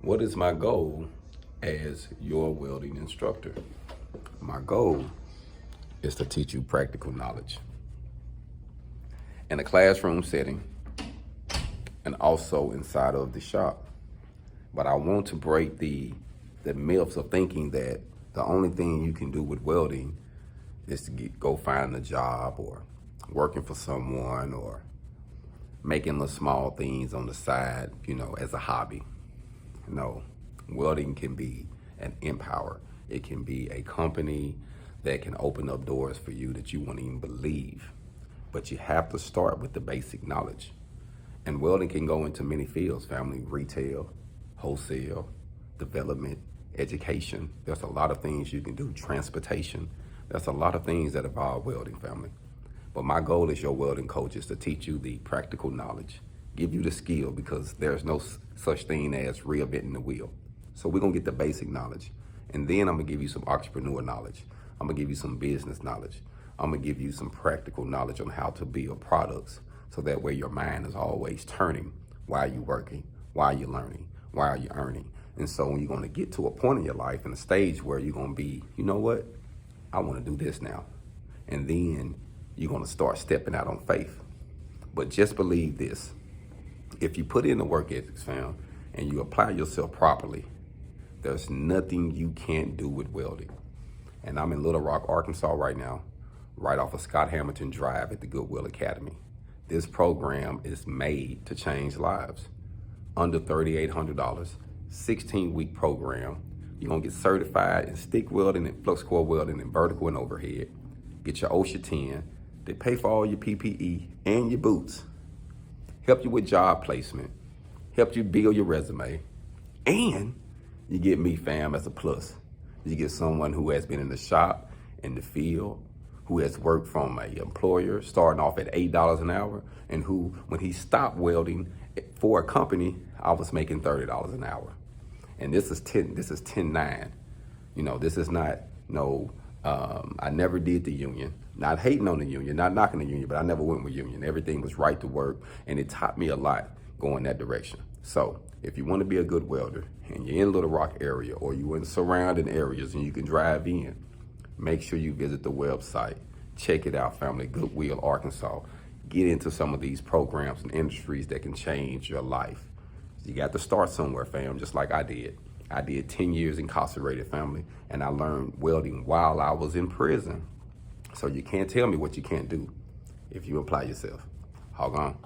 What is my goal as your welding instructor? My goal is to teach you practical knowledge in a classroom setting and also inside of the shop. But I want to break the myths of thinking that the only thing you can do with welding is to go find a job or working for someone or making the small things on the side, as a hobby. No, welding can be an empower. It can be a company that can open up doors for you that you won't even believe. But you have to start with the basic knowledge. And welding can go into many fields, family, retail, wholesale, development, education. There's a lot of things you can do, transportation. There's a lot of things that involve welding, family. But my goal as your welding coach is to teach you the practical knowledge, give you the skill, because there's no such thing as reinventing the wheel. So we're gonna get the basic knowledge. And then I'm gonna give you some entrepreneur knowledge. I'm gonna give you some business knowledge. I'm gonna give you some practical knowledge on how to build products. So that way your mind is always turning while you're working, while you're learning, while you're earning. And so when you're gonna get to a point in your life and a stage where you're gonna be, you know what? I wanna do this now. And then you're gonna start stepping out on faith. But just believe this. If you put in the work ethics, fam, and you apply yourself properly, there's nothing you can't do with welding. And I'm in Little Rock, Arkansas right now, right off of Scott Hamilton Drive at the Goodwill Academy. This program is made to change lives. Under $3,800, 16-week program. You're gonna get certified in stick welding and flux core welding and vertical and overhead. Get your OSHA 10. They pay for all your PPE and your boots. Help you with job placement. Help you build your resume. And you get me, fam, as a plus. You get someone who has been in the shop, in the field, who has worked from an employer starting off at $8 an hour, and who, when he stopped welding for a company, I was making $30 an hour. And this is 10-9. This is not I never did the union. Not hating on the union, not knocking the union, but I never went with union. Everything was right to work, and it taught me a lot going that direction. So if you want to be a good welder and you're in Little Rock area or you're in surrounding areas and you can drive in, make sure you visit the website. Check it out, family, Goodwill, Arkansas. Get into some of these programs and industries that can change your life. You got to start somewhere, fam, just like I did. I did 10 years incarcerated, family, and I learned welding while I was in prison. So you can't tell me what you can't do if you apply yourself. Hog on.